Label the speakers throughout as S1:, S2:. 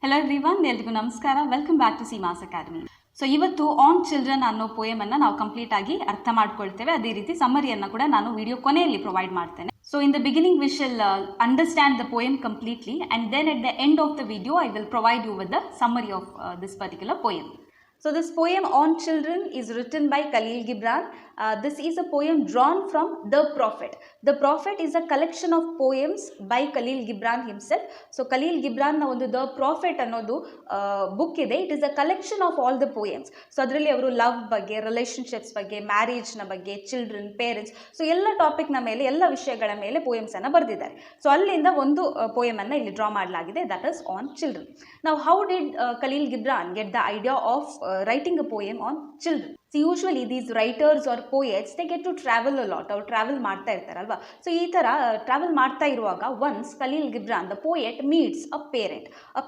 S1: Hello everyone, ಎಲ್ರಿಗೂ ನಮಸ್ಕಾರ. Welcome back to Seema's academy. So ಇವತ್ತು ಆನ್ ಚಿಲ್ಡ್ರನ್ ಅನ್ನೋ ಪೋಯಮ್ ಅನ್ನ ನಾವು ಕಂಪ್ಲೀಟ್ ಆಗಿ ಅರ್ಥ ಮಾಡ್ಕೊಳ್ತೇವೆ. ಅದೇ ರೀತಿ ಸಮ್ಮರಿಯನ್ನು ಕೂಡ ನಾನು ವಿಡಿಯೋ ಕೊನೆಯಲ್ಲಿ ಪ್ರೊವೈಡ್ ಮಾಡ್ತೇನೆ. So in the beginning we shall understand the poem completely, and then at the end of the video I will provide you with the summary of this particular poem. So this poem on children is written by Khalil Gibran. This is a poem drawn from The Prophet. The Prophet is a collection of poems by Khalil Gibran himself. So Khalil Gibran na ಒಂದು The Prophet ಅನ್ನೋದು book ಇದೆ. It is a collection of all the poems. So ಅದರಲ್ಲಿ ಅವರು love ಬಗ್ಗೆ, relationships ಬಗ್ಗೆ, ಮ್ಯಾರೇಜ್ನ ಬಗ್ಗೆ, children, parents, so ಎಲ್ಲ ಟಾಪಿಕ್ನ ಮೇಲೆ, ಎಲ್ಲ ವಿಷಯಗಳ ಮೇಲೆ ಪೋಯಮ್ಸನ್ನು ಬರೆದಿದ್ದಾರೆ. ಸೊ ಅಲ್ಲಿಂದ ಒಂದು ಪೋಯಮನ್ನು ಇಲ್ಲಿ ಡ್ರಾ ಮಾಡಲಾಗಿದೆ, ದಟ್ ಇಸ್ ಆನ್ ಚಿಲ್ಡ್ರನ್. ನಾವು how did Khalil Gibran get the idea of writing a poem on children? So usually these writers or poets, they get to travel a lot. ಅವ್ರು travel ಮಾಡ್ತಾ ಇರ್ತಾರಲ್ವಾ. So ಈ ಥರ travel ಮಾಡ್ತಾ ಇರುವಾಗ once Khalil Gibran, the poet, meets a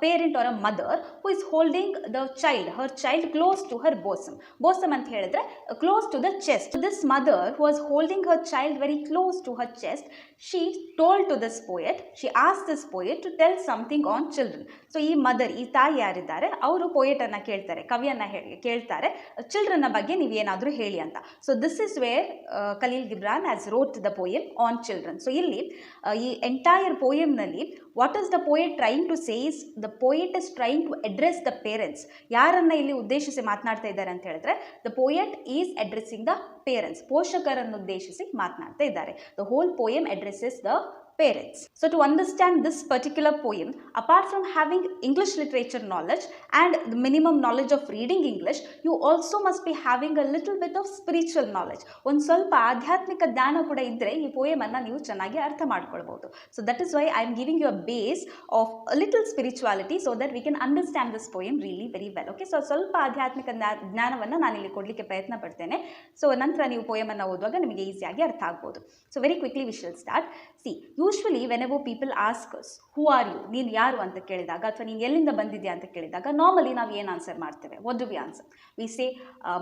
S1: parent or a mother who is holding the child, her child, close to her bosom. Bosom ಅಂತ ಹೇಳಿದ್ರೆ close to the chest. So this mother who was holding her child very close to her chest, she told to this poet, she asked this poet to tell something on children. So ಈ mother, ಈ ತಾಯಿ ಯಾರಿದ್ದಾರೆ, ಅವರು ಪೋಯೆಟನ್ನು ಕೇಳ್ತಾರೆ, ಕವಿಯನ್ನು ಕೇಳ್ತಾರೆ, ಚಿಲ್ಡ್ರನ್ನ ಬಗ್ಗೆ ನೀವೇನಾದರೂ ಹೇಳಿ ಅಂತ. So this is where Khalil Gibran has wrote the poem on children. So ಇಲ್ಲಿ ಈ ಎಂಟೈರ್ ಪೋಯಮ್ನಲ್ಲಿ what is the poet trying to say is, the poet is trying to address the parents. ಯಾರನ್ನ ಇಲ್ಲಿ ಉದ್ದೇಶಿಸಿ ಮಾತನಾಡ್ತಾ ಇದ್ದಾರೆ ಅಂತ ಹೇಳಿದ್ರೆ, the poet is addressing the parents, ಪೋಷಕರನ್ನು ಉದ್ದೇಶಿಸಿ ಮಾತನಾಡ್ತಾ ಇದ್ದಾರೆ. The whole poem addresses the parents. So to understand this particular poem, apart from having English literature knowledge and the minimum knowledge of reading English, you also must be having a little bit of spiritual knowledge. ಒಂದು ಸ್ವಲ್ಪ ಆಧ್ಯಾತ್ಮಿಕ ಜ್ಞಾನ ಕೂಡ ಇದ್ದರೆ ಈ ಪೋಯಮನ್ನು ನೀವು ಚೆನ್ನಾಗಿ ಅರ್ಥ ಮಾಡ್ಕೊಳ್ಬಹುದು. So that is why I am giving you a base of a little spirituality so that we can understand this poem really very well. Okay, so ಸ್ವಲ್ಪ ಆಧ್ಯಾತ್ಮಿಕ ಜ್ಞಾನವನ್ನು ನಾನು ಇಲ್ಲಿ ಕೊಡಲಿಕ್ಕೆ ಪ್ರಯತ್ನ ಪಡ್ತೇನೆ. ಸೊ ನಂತರ ನೀವು ಪೋಯಮನ್ನು ಓದುವಾಗ ನಿಮಗೆ ಈಸಿಯಾಗಿ ಅರ್ಥ ಆಗ್ಬೋದು. So very quickly we shall start. See, usually whenever people ask us who are you, ನೀನು ಯಾರು ಅಂತ ಕೇಳಿದಾಗ, ಅಥವಾ ನೀನು ಎಲ್ಲಿಂದ ಬಂದಿದ್ಯಾ ಅಂತ ಕೇಳಿದಾಗ, ನಾರ್ಮಲಿ ನಾವು ಏನು ಆನ್ಸರ್ ಮಾಡ್ತೇವೆ? What do we answer? We say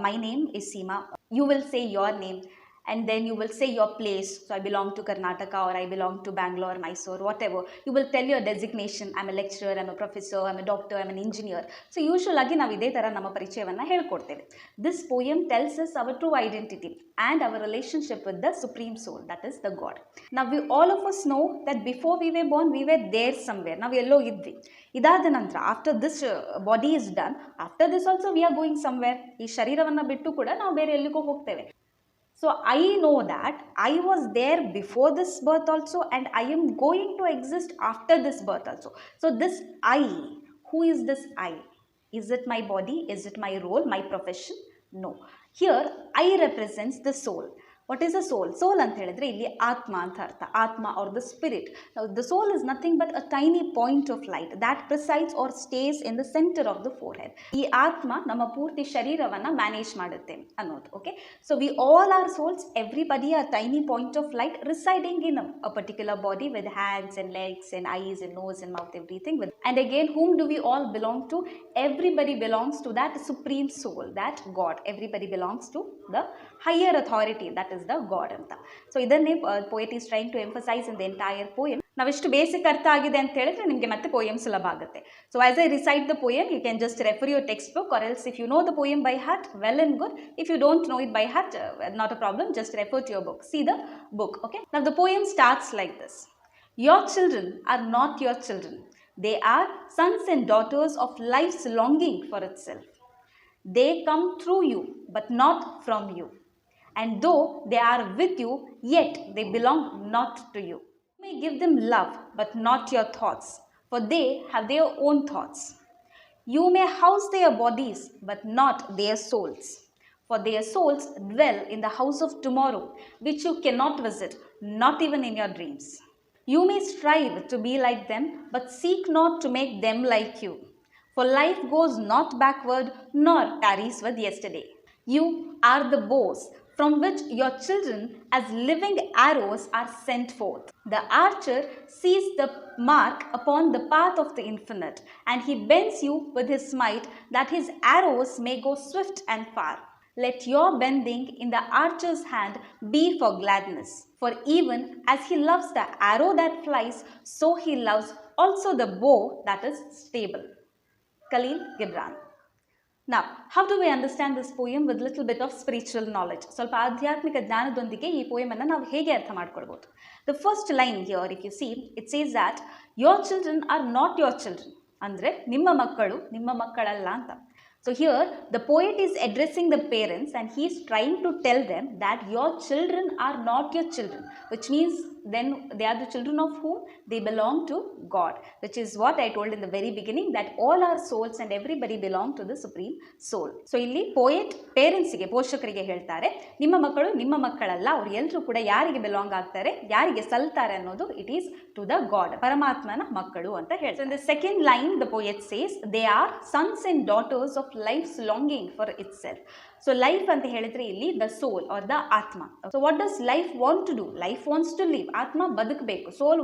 S1: my name is Seema. You will say your name, and then you will say your place. So I belong to Karnataka, or I belong to Bangalore, Mysore, whatever. You will tell your designation. I'm a lecturer, I'm a professor, I'm a doctor, I'm an engineer. So usually ಆಗಿ ನಾವು ಇದೇ ಥರ ನಮ್ಮ ಪರಿಚಯವನ್ನು ಹೇಳ್ಕೊಡ್ತೇವೆ. This poem tells us our true identity and our relationship with the supreme soul, that is the God. Now we all of us know that before we were born, we were there somewhere. ನಾವು ಎಲ್ಲೋ ಇದ್ವಿ. ಇದಾದ ನಂತರ after this body is done, after this also we are going somewhere. ಈ ಶರೀರವನ್ನು ಬಿಟ್ಟು ಕೂಡ ನಾವು ಬೇರೆ ಎಲ್ಲಿಗೋ ಹೋಗ್ತೇವೆ. So I know that I was there before this birth also, and I am going to exist after this birth also. So this I, who is this I? Is it my body? Is it my role, my profession? No. Here I represents the soul. What is a soul? Soul ಅಂತ ಹೇಳಿದ್ರೆ ಇಲ್ಲಿ ಆತ್ಮ ಅಂತ ಅರ್ಥ. ಆತ್ಮ or the spirit. Now the soul is nothing but a tiny point of light that presides or stays in the center of the forehead. ಈ ಆತ್ಮ ನಮ್ಮ ಪೂರ್ತಿ ಶರೀರವನ್ನು ಮ್ಯಾನೇಜ್ ಮಾಡುತ್ತೆ ಅನ್ನೋದು. Okay, so we all are souls, everybody a tiny point of light residing in a particular body with hands and legs and eyes and nose and mouth, everything with. And again, whom do we all belong to? Everybody belongs to that supreme soul, that God. Everybody belongs to the higher authority, that is the God ಅಂತ. So ಇದನ್ನೇ poet is trying to emphasize in the entire poem. ನಾವೆಷ್ಟು basic ಅರ್ಥ ಆಗಿದೆ ಅಂತ ಹೇಳಿದ್ರೆ ನಿಮಗೆ ಮತ್ತೆ poem ಸುಲಭ ಆಗುತ್ತೆ. So as I recite the poem, you can just refer your text book, or else if you know the poem by heart, well and good. If you don't know it by heart, not a problem, just refer to your book, see the book. Okay, now the poem starts like this. Your children are not your children. They are sons and daughters of life's longing for itself. They come through you, but not from you. And though they are with you, yet they belong not to you. You may give them love, but not your thoughts, for they have their own thoughts. You may house their bodies, but not their souls, for their souls dwell in the house of tomorrow, which you cannot visit, not even in your dreams. You may strive to be like them, but seek not to make them like you, for life goes not backward, nor tarries with yesterday. You are the bows from which your children as living arrows are sent forth. The archer sees the mark upon the path of the infinite, and he bends you with his might that his arrows may go swift and far. Let your bending in the archer's hand be for gladness, for even as he loves the arrow that flies, so he loves also the bow that is stable. Khalil Gibran. Now, how do we understand this poem with little bit of spiritual knowledge? ಸ್ವಲ್ಪ ಆಧ್ಯಾತ್ಮಿಕ ಜ್ಞಾನದೊಂದಿಗೆ ಈ poem ಅನ್ನು ನಾವು ಹೇಗೆ ಅರ್ಥ ಮಾಡ್ಕೊಳ್ಬಹುದು? The first line here, if you see, it says that your children are not your children. ಅಂದ್ರೆ ನಿಮ್ಮ ಮಕ್ಕಳು ನಿಮ್ಮ ಮಕ್ಕಳಲ್ಲ ಅಂತ. So here the poet is addressing the parents and he is trying to tell them that your children are not your children, which means then they are the children of whom? They belong to God, which is what I told in the very beginning, that all our souls and everybody belong to the supreme soul. So ಇಲ್ಲಿ poet parents ಗೆ ಪೋಷಕರಿಗೆ ಹೇಳ್ತಾರೆ, ನಿಮ್ಮ ಮಕ್ಕಳು ನಿಮ್ಮ ಮಕ್ಕಳಲ್ಲ, ಅವರು ಎಲ್ಲರೂ ಕೂಡ ಯಾರಿಗೆ ಬಿಲಾಂಗ್ ಆಗ್ತಾರೆ, ಯಾರಿಗೆ ಸಲ್ತಾರೆ ಅನ್ನೋದು it is to the God, ಪರಮಾತ್ಮನ ಮಕ್ಕಳು ಅಂತ ಹೇಳ್ತಾರೆ. So in the second line the poet says they are sons and daughters of life's longing for itself. So life ಅಂತ ಹೇಳಿದ್ರೆ ಇಲ್ಲಿ the soul or the atma. So what does life want to do? Life wants to live. Atma ಬದುಕಬೇಕು. Soul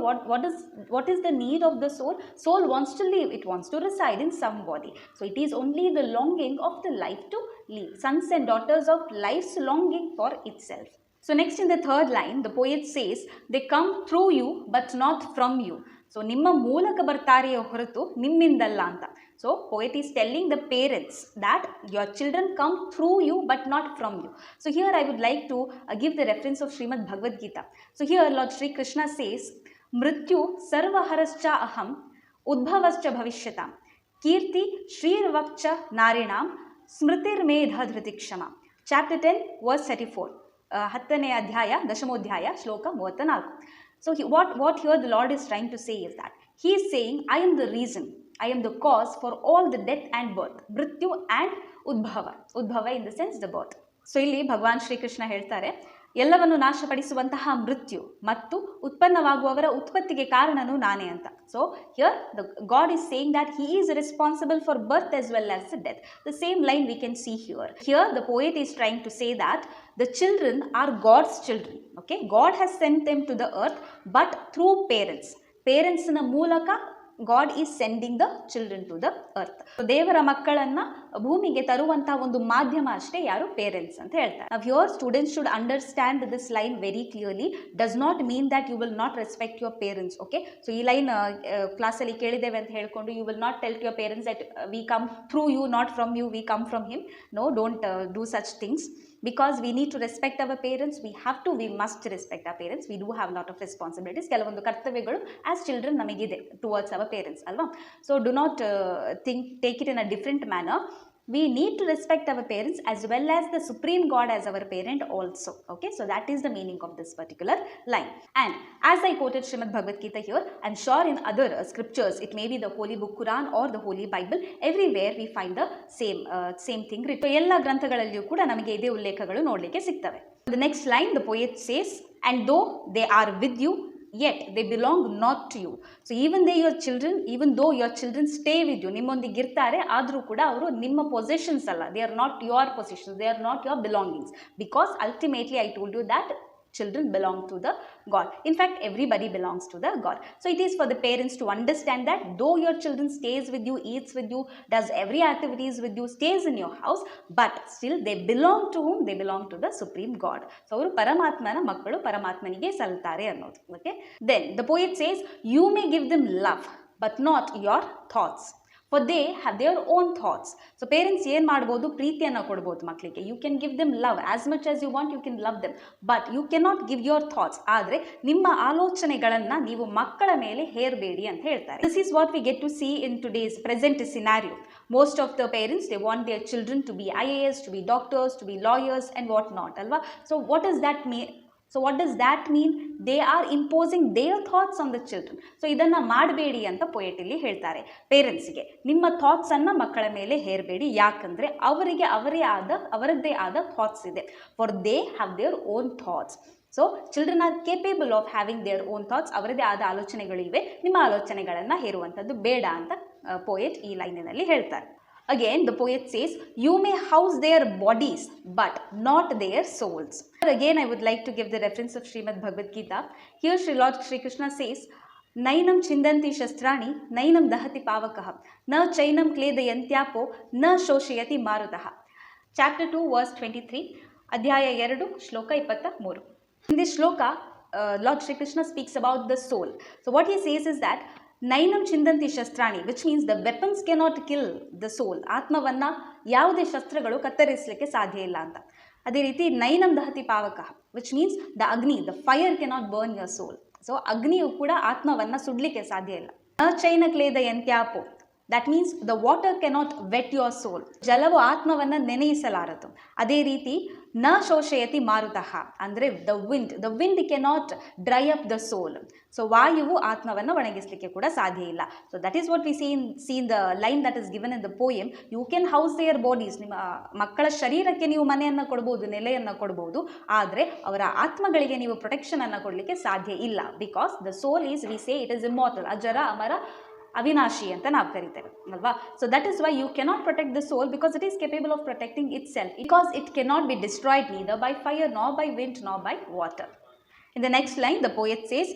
S1: what is the need of the soul? Soul wants to live. It wants to reside in some body. So it is only the longing of the life to live. Sons and daughters of life's longing for itself. So next in the third line the poet says they come through you but not from you. So ನಿಮ್ಮ ಮೂಲಕ ಬರ್ತಾರೆಯೇ ಹೊರತು ನಿಮ್ಮಿಂದಲ್ಲ ಅಂತ. So poet is telling the parents that your children come through you but not from you. So here I would like to give the reference of Srimad Bhagavad Gita. So here Lord Shri Krishna says, Mrityu sarvaharascha aham udbhavascha bhavishyata kirti shrirvapcha narinam smritir medha dhritikshama. Chapter 10 verse 34. 10ನೇ ಅಧ್ಯಾಯ ದಶಮೋಧ್ಯಾಯ ಶ್ಲೋಕ 34. So what here the Lord is trying to say is that he is saying, I am the reason, I am the cause for all the death and birth, mrityu and udbhava in the sense the birth. So ಇಲ್ಲಿ ಭಗವಾನ್ ಶ್ರೀಕೃಷ್ಣ ಹೇಳ್ತಾರೆ, ಎಲ್ಲವನ್ನು ನಾಶಪಡಿಸುವಂತಹ ಮೃತ್ಯು ಮತ್ತು ಉತ್ಪನ್ನವಾಗುವವರ ಉತ್ಪತ್ತಿಗೆ ಕಾರಣನು ನಾನೇ ಅಂತ. So here the God is saying that he is responsible for birth as well as the death. The same line we can see here. Here the poet is trying to say that the children are God's children. Okay, God has sent them to the earth but through parents. Parents na ಮೂಲಕ God is sending the children to the earth. So ದೇವರ ಮಕ್ಕಳನ್ನ ಭೂಮಿಗೆ ತರುವಂತಹ ಒಂದು ಮಾಧ್ಯಮ ಅಷ್ಟೇ ಯಾರು parents ಅಂತ ಹೇಳ್ತಾರೆ. Now here students should understand this line very clearly. Does not mean that you will not respect your parents. Okay, so ಈ ಲೈನ್ ಕ್ಲಾಸ್ ಅಲ್ಲಿ ಕೇಳಿದ್ದೇವೆ ಅಂತ ಹೇಳ್ಕೊಂಡು you will not tell to your parents that we come through you, not from you, we come from him. No, don't do such things. Because we need to respect our parents, we must respect our parents. We do have a lot of responsibilities. ಕೆಲವೊಂದು ಕರ್ತವ್ಯಗಳು as children ನಮಗಿದೆ towards our parents ಅಲ್ವಾ. So do not take it in a different manner. We need to respect our parents as well as the supreme God as our parent also. Okay, so that is the meaning of this particular line. And as I quoted Srimad Bhagavad Gita here, I'm sure in other scriptures, it may be the Holy Book Quran or the Holy Bible, everywhere we find the same thing written. So ಎಲ್ಲ ಗ್ರಂಥಗಳಲ್ಲಿಯೂ ಕೂಡ ನಮಗೆ ಇದೇ ಉಲ್ಲೇಖಗಳು ನೋಡಲಿಕ್ಕೆ ಸಿಗ್ತವೆ. The next line the poet says, and though they are with you, yet they belong not to you. So even though your children stay with you, ನಿಮ್ಮೊಂದಿಗೆ ಇರ್ತಾರೆ, ಆದರೂ ಕೂಡ ಅವರು ನಿಮ್ಮ possessions ಅಲ್ಲ. They are not your possessions, they are not your belongings, because ultimately I told you that children belong to the God. In fact, everybody belongs to the God. So it is for the parents to understand that though your children stays with you, eats with you, does every activities with you, stays in your house, but still they belong to whom? They belong to the supreme God. So ಅವರು ಪರಮಾತ್ಮನ ಮಕ್ಕಳು, ಪರಮಾತ್ಮನಿಗೆ ಸಲ್ತಾರೆ ಅನ್ನೋದು. Okay, then the poet says, you may give them love but not your thoughts, for they have their own thoughts. So parents ಏನು ಮಾಡ್ಬೋದು? ಪ್ರೀತಿಯನ್ನು ಕೊಡ್ಬೋದು ಮಕ್ಕಳಿಗೆ. You can give them love as much as you want, you can love them, but you cannot give your thoughts. ಆದರೆ ನಿಮ್ಮ ಆಲೋಚನೆಗಳನ್ನು ನೀವು ಮಕ್ಕಳ ಮೇಲೆ ಹೇರಬೇಡಿ ಅಂತ ಹೇಳ್ತಾರೆ. This is what we get to see in today's present scenario. Most of the parents, they want their children to be IAS, to be doctors, to be lawyers and what not ಅಲ್ವಾ. So what does that mean? So what does that mean? They are imposing their thoughts on the children. So ಇದನ್ನ ಮಾಡಬೇಡಿ ಅಂತ poet ಇಲ್ಲಿ ಹೇಳ್ತಾರೆ ಪೇರೆಂಟ್ಸ್ಗೆ. ನಿಮ್ಮ thoughts ಅನ್ನ ಮಕ್ಕಳ ಮೇಲೆ ಹೇರಬೇಡಿ, ಯಾಕಂದ್ರೆ ಅವರಿಗೆ ಅವರದ್ದೇ ಆದ ಥಾಟ್ಸ್ ಇದೆ. For they have their own thoughts. So children are capable of having their own thoughts. ಅವರದೇ ಆದ ಆಲೋಚನೆಗಳಿವೆ, ನಿಮ್ಮ ಆಲೋಚನೆಗಳನ್ನ ಹೇರುವಂಥದ್ದು ಬೇಡ ಅಂತ ಪೊಯೆಟ್ ಈ ಲೈನಿನಲ್ಲಿ ಹೇಳ್ತಾರೆ. Again, the poet says, you may house their bodies, but not their souls. Again, I would like to give the reference of Srimad Bhagavad Gita. Here, Lord Shri Krishna says, Nainam chindanti shastrani, nainam dahati pavakaha, na chainam kledayantyapo, na shoshayati marutaha. Chapter 2, verse 23, Adhyaya 2, Shloka 23. In this shloka, Lord Shri Krishna speaks about the soul. So what he says is that ನೈನಂ ಚಿಂದಂತಿ ಶಸ್ತ್ರಾಣಿ which means the weapons cannot kill the soul. ಆತ್ಮವನ್ನು ಯಾವುದೇ ಶಸ್ತ್ರಗಳು ಕತ್ತರಿಸಲಿಕ್ಕೆ ಸಾಧ್ಯ ಇಲ್ಲ ಅಂತ. ಅದೇ ರೀತಿ ನೈನಂ ದಹತಿ ಪಾವಕ ವಿಚ್ ಮೀನ್ಸ್ ದ ಅಗ್ನಿ, the fire cannot burn your soul. So ಅಗ್ನಿಯು ಕೂಡ ಆತ್ಮವನ್ನು ಸುಡಲಿಕ್ಕೆ ಸಾಧ್ಯ ಇಲ್ಲ. ನ ಚೈನ ಕ್ಲೇದ ಯಂತ್ಯಾಪೋ, that means the water cannot wet your soul. ಜಲವು ಆತ್ಮವನ್ನು ನೆನೆಯಿಸಲಾರದು. ಅದೇ ರೀತಿ ನ ಶೋಷಯತಿ ಮಾರುತಃ ಅಂದರೆ the wind cannot dry up the soul. So ವಾಯುವು ಆತ್ಮವನ್ನು ಒಣಗಿಸಲಿಕ್ಕೆ ಕೂಡ ಸಾಧ್ಯ ಇಲ್ಲ. So that is what we see in the line that is given in the poem. You can house their bodies. ನಿಮ್ಮ ಮಕ್ಕಳ ಶರೀರಕ್ಕೆ ನೀವು ಮನೆಯನ್ನು ಕೊಡ್ಬೋದು, ನೆಲೆಯನ್ನು ಕೊಡ್ಬೋದು, ಆದರೆ ಅವರ ಆತ್ಮಗಳಿಗೆ ನೀವು ಪ್ರೊಟೆಕ್ಷನನ್ನು ಕೊಡಲಿಕ್ಕೆ ಸಾಧ್ಯ ಇಲ್ಲ. Because the soul is, we say it is immortal, ಅಜರ ಅಮರ ಅವಿನಾಶಿ ಅಂತ ನಾವು ಕರಿತೇವೆ ಅಲ್ವಾ. So that is why you cannot protect the soul because it is capable of protecting itself, because it cannot be destroyed neither by fire nor by wind nor by water. In the next line, the poet says,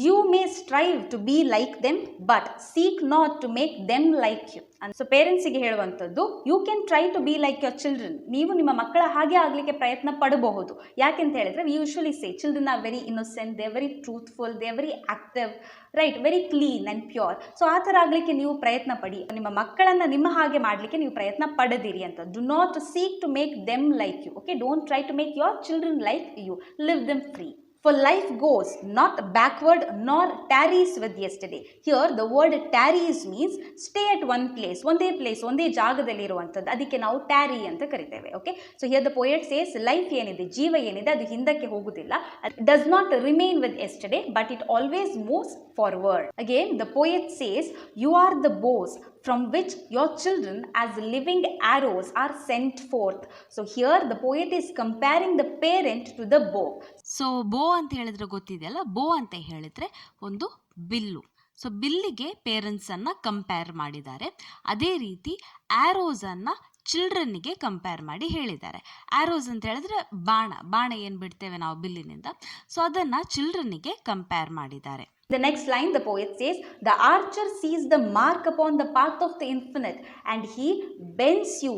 S1: you may strive to be like them, but seek not to make them like you. And so ಪೇರೆಂಟ್ಸಿಗೆ ಹೇಳುವಂಥದ್ದು, you can try to be like your children. ನೀವು ನಿಮ್ಮ ಮಕ್ಕಳ ಹಾಗೆ ಆಗಲಿಕ್ಕೆ ಪ್ರಯತ್ನ ಪಡಬಹುದು. ಯಾಕೆಂತ ಹೇಳಿದ್ರೆ, we usually say children are very innocent, they are very truthful, they are very active, right, very clean and pure. So ಆ ಥರ ಆಗಲಿಕ್ಕೆ ನೀವು ಪ್ರಯತ್ನ ಪಡಿ. ನಿಮ್ಮ ಮಕ್ಕಳನ್ನು ನಿಮ್ಮ ಹಾಗೆ ಮಾಡಲಿಕ್ಕೆ ನೀವು ಪ್ರಯತ್ನ ಪಡದಿರಿ ಅಂತ. Do not seek to make them like you. Okay, don't try to make your children like you. Leave them free. For life goes not backward nor tarries with yesterday. Here the word tarries means stay at one place, ಒಂದೇ ಜಾಗದಲ್ಲಿ ಇರುವಂಥದ್ದು. ಅದಕ್ಕೆ ನಾವು tarry ಅಂತ ಕರಿತೇವೆ. Okay, so here the poet says, life ಏನಿದೆ, ಜೀವ ಏನಿದೆ, ಅದು ಹಿಂದಕ್ಕೆ ಹೋಗುವುದಿಲ್ಲ. Does not remain with yesterday but it always moves forward. Again the poet says, you are the bows from which your children as living arrows are sent forth. So here the poet is comparing the parent to the bow.
S2: So ಬೋ ಅಂತ ಹೇಳಿದ್ರೆ ಗೊತ್ತಿದೆಯಲ್ಲ, ಬೋ ಅಂತ ಹೇಳಿದ್ರೆ ಒಂದು bill. So ಬಿಲ್ಲಿಗೆ ಪೇರೆಂಟ್ಸನ್ನು compare ಮಾಡಿದ್ದಾರೆ. ಅದೇ ರೀತಿ ಆ್ಯರೋಸನ್ನು ಚಿಲ್ಡ್ರನ್ನಿಗೆ ಕಂಪೇರ್ ಮಾಡಿ ಹೇಳಿದ್ದಾರೆ. ಆ್ಯರೋಸ್ ಅಂತ ಹೇಳಿದ್ರೆ ಬಾಣ ಏನು ಬಿಡ್ತೇವೆ ನಾವು ಬಿಲ್ಲಿನಿಂದ, ಸೊ ಅದನ್ನು ಚಿಲ್ಡ್ರನ್ನಿಗೆ ಕಂಪೇರ್ ಮಾಡಿದ್ದಾರೆ.
S1: The next line, the poet says, the archer sees the mark upon the path of the infinite and he bends you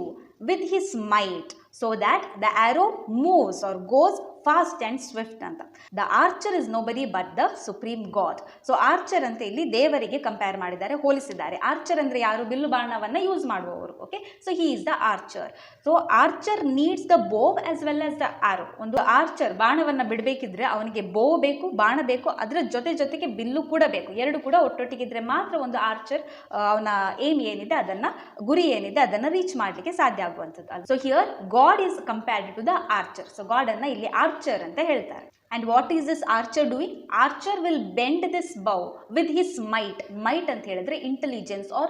S1: with his might so that the arrow moves or goes fast and swift ಅಂತ. The archer is nobody but the supreme God. So archer ಅಂತ ಇಲ್ಲಿ ದೇವರಿಗೆ compare ಮಾಡಿದ್ದಾರೆ, ಹೋಲಿಸಿದ್ದಾರೆ. Archer ಅಂದರೆ ಯಾರು? Bill ಬಾಣವನ್ನು use ಮಾಡುವವರು. Okay, so he is the archer. So archer needs the bow as well as the arrow. ಒಂದು ಆರ್ಚರ್ ಬಾಣವನ್ನು ಬಿಡಬೇಕಿದ್ರೆ ಅವನಿಗೆ ಬೋ ಬೇಕು, ಬಾಣ ಬೇಕು, ಅದರ ಜೊತೆಗೆ ಬಿಲ್ಲು ಕೂಡ ಬೇಕು. ಎರಡು ಕೂಡ ಒಟ್ಟೊಟ್ಟಿಗಿದ್ರೆ ಮಾತ್ರ ಒಂದು ಆರ್ಚರ್ ಅವನ ಏಮ್ ಏನಿದೆ, ಗುರಿ ಏನಿದೆ ಅದನ್ನು ರೀಚ್ ಮಾಡಲಿಕ್ಕೆ ಸಾಧ್ಯ ಆಗುವಂಥದ್ದು. So here God is compared to the archer. So God ಅನ್ನ ಇಲ್ಲಿ ಆರ್ಚರ್ ಅಂತ ಹೇಳ್ತಾರೆ. And what is this archer doing? Archer will bend this bow with his might. Might ಅಂತ ಹೇಳಿದ್ರೆ intelligence or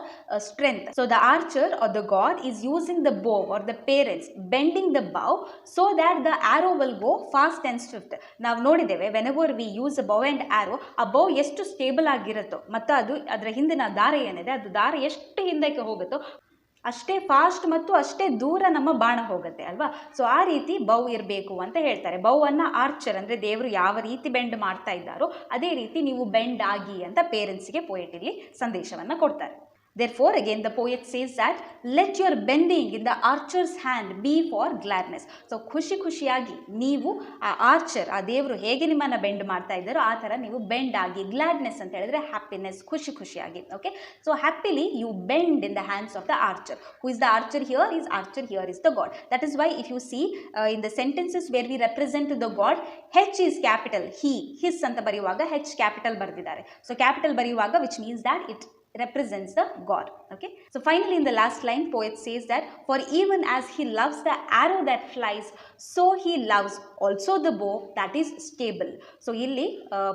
S1: strength. So the archer or the god is using the bow or the parents bending the bow so that the arrow will go fast and swift. ನಾವು ನೋಡಿದ್ದೇವೆ, whenever we use a bow and arrow, ಆ bow ಎಷ್ಟು stable ಆಗಿರುತ್ತೋ ಮತ್ತು ಅದರ ಹಿಂದಿನ ದಾರ ಏನಿದೆ, ಅದು ದಾರ ಎಷ್ಟು ಹಿಂದಕ್ಕೆ ಹೋಗುತ್ತೋ ಅಷ್ಟೇ ಫಾಸ್ಟ್ ಮತ್ತು ಅಷ್ಟೇ ದೂರ ನಮ್ಮ ಬಾಣ ಹೋಗುತ್ತೆ ಅಲ್ವಾ. ಸೊ ಆ ರೀತಿ ಬೌ ಇರಬೇಕು ಅಂತ ಹೇಳ್ತಾರೆ. ಬೌವನ್ನು ಆರ್ಚರ್ ಅಂದರೆ ದೇವರು ಯಾವ ರೀತಿ ಬೆಂಡ್ ಮಾಡ್ತಾ ಇದ್ದಾರೋ ಅದೇ ರೀತಿ ನೀವು ಬೆಂಡ್ ಆಗಿ ಅಂತ ಪೇರೆಂಟ್ಸ್ಗೆ ಪೋಯೆಟ್ ಇಲ್ಲಿ ಸಂದೇಶವನ್ನು ಕೊಡ್ತಾರೆ. Therefore, again, the poet says that let your bending in the archer's hand be for gladness. So, ಖುಷಿಯಾಗಿ ನೀವು ಆ ಆರ್ಚರ್, ಆ ದೇವರು ಹೇಗೆ ನಿಮ್ಮನ್ನು ಬೆಂಡ್ ಮಾಡ್ತಾ ಇದ್ದಾರೋ ಆ ಥರ ನೀವು ಬೆಂಡ್ ಆಗಿ, ಗ್ಲಾಡ್ನೆಸ್ ಅಂತ ಹೇಳಿದ್ರೆ ಹ್ಯಾಪಿನೆಸ್, ಖುಷಿಯಾಗಿ. Okay, so happily you bend in the hands of the archer. Who is the archer? Here is the God. That is why if you see in the sentences where we represent the God, H is capital, his ಅಂತ ಬರೆಯುವಾಗ H capital ಬರೆದಿದ್ದಾರೆ. So capital ಬರೆಯುವಾಗ which means that it represents the God. Okay, so finally in the last line poet says that for even as he loves the arrow that flies, so he loves also the bow that is stable. So ಇಲ್ಲಿ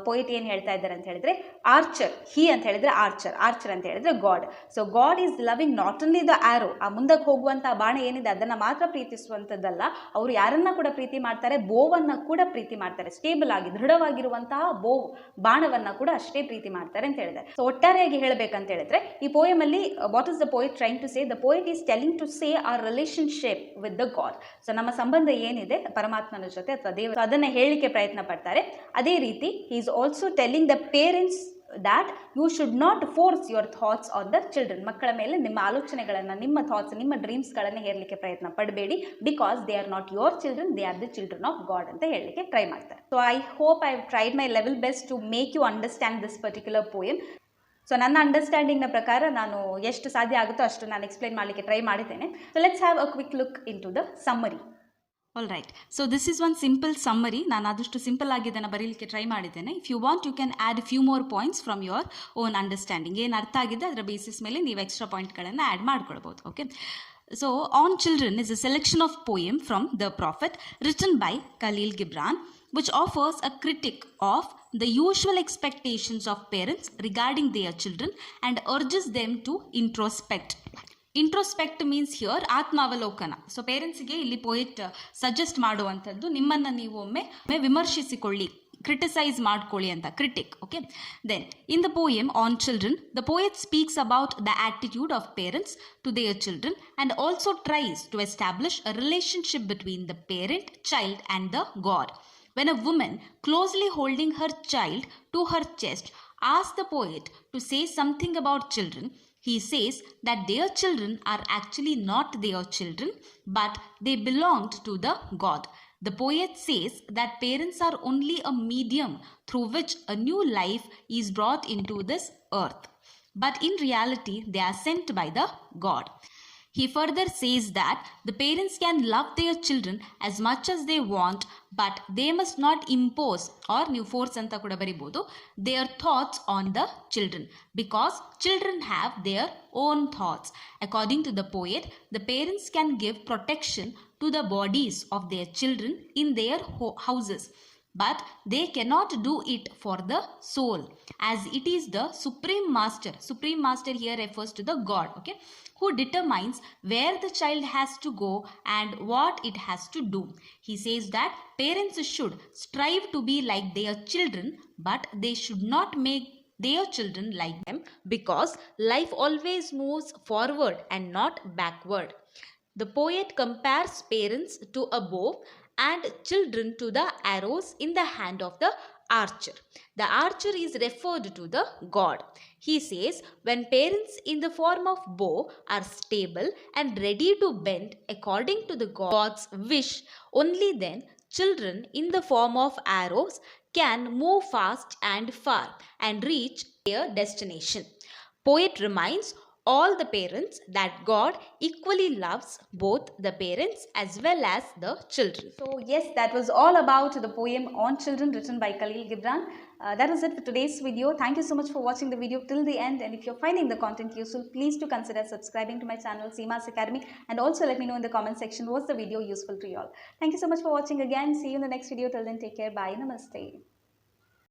S1: poet ಏನು ಹೇಳ್ತಾ ಇದ್ದಾರೆ ಅಂತ ಹೇಳಿದ್ರೆ, archer, ಹಿ ಅಂತ ಹೇಳಿದ್ರೆ archer ಅಂತ ಹೇಳಿದ್ರೆ God. So God is loving not only the arrow, ಆ ಮುಂದಕ್ಕೆ ಹೋಗುವಂಥ ಬಾಣ ಏನಿದೆ ಅದನ್ನು ಮಾತ್ರ ಪ್ರೀತಿಸುವಂಥದ್ದಲ್ಲ, ಅವರು ಯಾರನ್ನ ಕೂಡ ಪ್ರೀತಿ ಮಾಡ್ತಾರೆ, ಬೋವನ್ನು ಕೂಡ ಪ್ರೀತಿ ಮಾಡ್ತಾರೆ. ಸ್ಟೇಬಲ್ ಆಗಿ ದೃಢವಾಗಿರುವಂತಹ ಬಾಣವನ್ನು ಕೂಡ ಅಷ್ಟೇ ಪ್ರೀತಿ ಮಾಡ್ತಾರೆ ಅಂತ ಹೇಳಿದ್ದಾರೆ. ಸೊ ಒಟ್ಟಾರೆಯಾಗಿ ಹೇಳಬೇಕಂತ ಹೇಳಿದ್ರೆ ಈ ಪೋಯಮ್ ಅಲ್ಲಿ what is the poet trying to say? The poet is telling to say our relationship with the God. So ನಮ್ಮ ಸಂಬಂಧ ಏನಿದೆ ಪರಮಾತ್ಮನ ಜೊತೆ ಅಥವಾ ದೇವರು, ಅದನ್ನ ಹೇಳಲಿಕ್ಕೆ ಪ್ರಯತ್ನ ಪಡ್ತಾರೆ. ಅದೇ ರೀತಿ he is also telling the parents that you should not force your thoughts on the children. ಮಕ್ಕಳ ಮೇಲೆ ನಿಮ್ಮ ಆಲೋಚನೆಗಳನ್ನು, ನಿಮ್ಮ ಥಾಟ್ಸ್, ನಿಮ್ಮ ಡ್ರೀಮ್ಸ್ಗಳನ್ನು ಹೇರಲಿಕ್ಕೆ ಪ್ರಯತ್ನ ಪಡಬೇಡಿ. Because they are not your children, they are the children of God ಅಂತ ಹೇಳಲಿಕ್ಕೆ ಟ್ರೈ ಮಾಡ್ತಾರೆ. So I hope I have tried my level best to make you understand this particular poem. So ನನ್ನ ಅಂಡರ್ಸ್ಟ್ಯಾಂಡಿಂಗ್ನ ಪ್ರಕಾರ ನಾನು ಎಷ್ಟು ಸಾಧ್ಯ ಆಗುತ್ತೋ ಅಷ್ಟು ನಾನು ಎಕ್ಸ್ಪ್ಲೈನ್ ಮಾಡಲಿಕ್ಕೆ ಟ್ರೈ ಮಾಡಿದ್ದೇನೆ. So let's have a quick look into the summary. All right, so this is one simple summary. ನಾನು ಆದಷ್ಟು ಸಿಂಪಲ್ ಆಗಿ ಇದನ್ನು ಬರೀಲಿಕ್ಕೆ ಟ್ರೈ ಮಾಡಿದ್ದೇನೆ. If you want you can add few more points from your own understanding. ಏನು ಅರ್ಥ ಆಗಿದೆ ಅದರ ಬೇಸಿಸ್ ಮೇಲೆ ನೀವು ಎಕ್ಸ್ಟ್ರಾ ಪಾಯಿಂಟ್ಗಳನ್ನು ಆ್ಯಡ್ ಮಾಡ್ಕೊಳ್ಬೋದು. Okay, so On Children is a selection of poem from the Prophet written by Khalil Gibran, which offers a critique of the usual expectations of parents regarding their children and urges them to introspect. Introspect means here ಆತ್ಮಾವಲೋಕನ. So ಪೇರೆಂಟ್ಸ್ಗೆ ಇಲ್ಲಿ poet suggest ಮಾಡುವಂಥದ್ದು, ನಿಮ್ಮನ್ನು ನೀವು ಒಮ್ಮೆ ವಿಮರ್ಶಿಸಿಕೊಳ್ಳಿ, criticise ಮಾಡ್ಕೊಳ್ಳಿ ಅಂತ, critic. Okay, then in the poem on children the poet speaks about the attitude of parents to their children and also tries to establish a relationship between the parent, child and the God. When a woman closely holding her child to her chest asks the poet to say something about children, he says that their children are actually not their children, but they belonged to the God. The poet says that parents are only a medium through which a new life is brought into this earth, but in reality they are sent by the God. He further says that the parents can love their children as much as they want, but they must not impose, or new force anta kuda baribodu, their thoughts on the children, because children have their own thoughts. According to the poet, the parents can give protection to the bodies of their children in their houses, but they cannot do it for the soul, as it is the supreme master. Supreme master here refers to the God, okay, who determines where the child has to go and what it has to do. He says that parents should strive to be like their children, but they should not make their children like them, because life always moves forward and not backward. The poet compares parents to a bow and children to the arrows in the hand of the archer. The archer is referred to the God. He says when parents in the form of bow are stable and ready to bend according to the God's wish, only then children in the form of arrows can move fast and far and reach their destination. Poet reminds all the parents that God equally loves both the parents as well as the children. So yes, that was all about the poem On Children written by Khalil Gibran. That is it for today's video. Thank you so much for watching the video till the end, and if you're finding the content useful, please do consider subscribing to my channel Seema's Academy, and also let me know in the comment section was the video useful to you all. Thank you so much for watching again. See you in the next video. Till then, take care. Bye. Namaste.